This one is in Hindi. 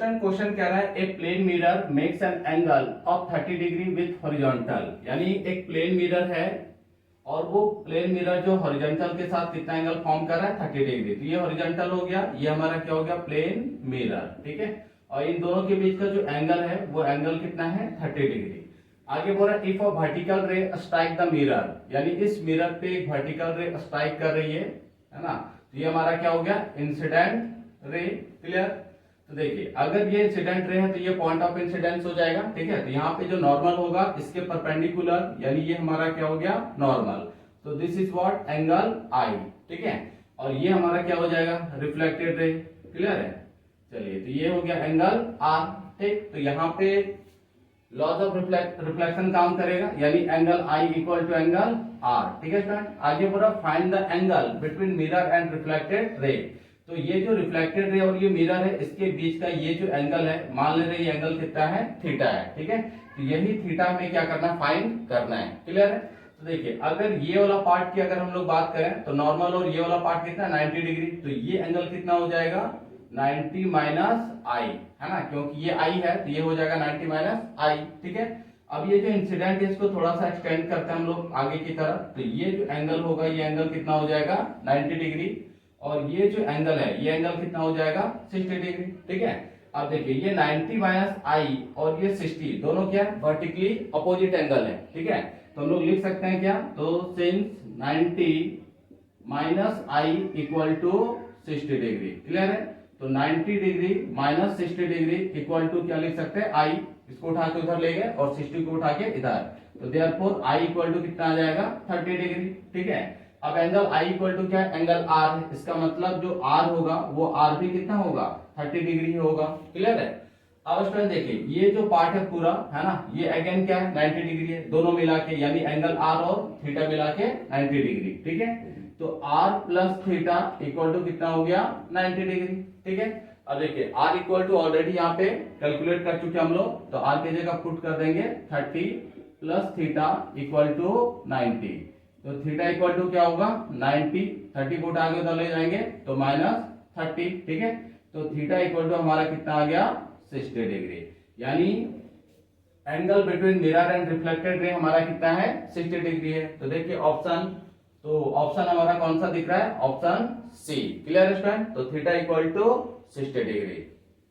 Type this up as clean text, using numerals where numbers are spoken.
क्वेश्चन कह रहा है a plane mirror makes an angle of 30 degree with horizontal, यानी एक प्लेन मिरर है और वो प्लेन मिरर जो हॉरिजॉन्टल के साथ कितना एंगल फॉर्म कर रहा है 30 डिग्री। तो ये हॉरिजॉन्टल हो गया, ये हमारा क्या हो गया प्लेन मिरर, ठीक है। और इन दोनों के बीच का जो एंगल है वो एंगल कितना है 30 डिग्री। आगे बोल रहा है इफ अ वर्टिकल रे स्ट्राइक द मिरर, यानी इस मिरर पे एक वर्टिकल रे स्ट्राइक कर रही है ना। तो ये हमारा क्या हो गया इंसिडेंट रे। क्लियर। तो देखिए अगर ये इंसिडेंट रे है तो ये पॉइंट ऑफ इंसिडेंस हो जाएगा, ठीक है। तो यहाँ पे जो नॉर्मल होगा इसके परपेंडिकुलर, यानी ये हमारा क्या हो गया नॉर्मल। तो दिस इज व्हाट एंगल आई, ठीक है। और ये हमारा क्या हो जाएगा रिफ्लेक्टेड रे। क्लियर है। चलिए तो ये हो गया एंगल आर, ठीक। तो यहाँ पे लॉज ऑफ रिफ्लेक्शन काम करेगा, यानी angle i equal to angle r, ठीक है स्टूडेंट। आगे बोला find the angle between mirror and reflected ray. तो ये जो रिफ्लेक्टेड रे और ये मिरर है इसके बीच का ये जो एंगल है, मान ले रहे ये एंगल कितना है थीटा है, ठीक है। तो यही थीटा में क्या करना फाइंड करना है। क्लियर है। तो देखिए अगर ये वाला पार्ट की अगर हम लोग बात करें तो नॉर्मल और ये वाला पार्ट कितना 90 डिग्री। तो ये एंगल कितना हो जाएगा 90 माइनस आई, है ना, क्योंकि ये आई है तो ये हो जाएगा 90 माइनस आई, ठीक है। अब ये जो इंसिडेंट है इसको थोड़ा सा एक्सटेंड करते हैं हम लोग आगे की तरफ। तो ये जो एंगल होगा ये एंगल कितना हो जाएगा 90 डिग्री और ये जो एंगल है ये एंगल कितना हो जाएगा 60 डिग्री, ठीक है। अब देखिए ये 90 माइनस आई और ये 60 दोनों क्या है वर्टिकली अपोजिट एंगल है, ठीक है। तो हम लोग लिख सकते हैं क्या, तो since 90 minus i equal to 60 degree. Clear है। तो 90 degree minus 60 degree equal to क्या लिख सकते हैं आई, इसको उठा के उधर ले गए और 60 को उठा के इधर। तो देयरफॉर आई इक्वल टू कितना आ जाएगा 30 डिग्री, ठीक है। अब एंगल आई इक्वल टू क्या है एंगल आर है, इसका मतलब जो आर होगा वो आर भी कितना होगा 30 डिग्री होगा। क्लियर है। अब स्टूडेंट देखिए ये जो पार्ट है पूरा, है ना, ये अगेन क्या है 90 डिग्री है, दोनों मिला के यानी एंगल आर और थीटा मिला के 90 डिग्री, ठीक है। तो r plus theta equal to कितना हो गया 90 डिग्री, ठीक है। अब देखिए r इक्वल टू ऑलरेडी यहाँ पे कैलकुलेट कर चुके हम लोग, तो r की जगह पुट कर देंगे 30 प्लस थीटा इक्वल टू 90। तो थीटा इक्वल टू क्या होगा 90, 30 को उठा के उधर ले जाएंगे तो माइनस 30, ठीक है। तो थीटा इक्वल टू हमारा कितना आ गया 60 डिग्री, यानी angle between mirror and reflected रे हमारा कितना है 60 डिग्री है। तो देखिए ऑप्शन, तो ऑप्शन हमारा कौन सा दिख रहा है ऑप्शन सी। क्लियर है स्टूडेंट। तो थीटा इक्वल टू 60 डिग्री।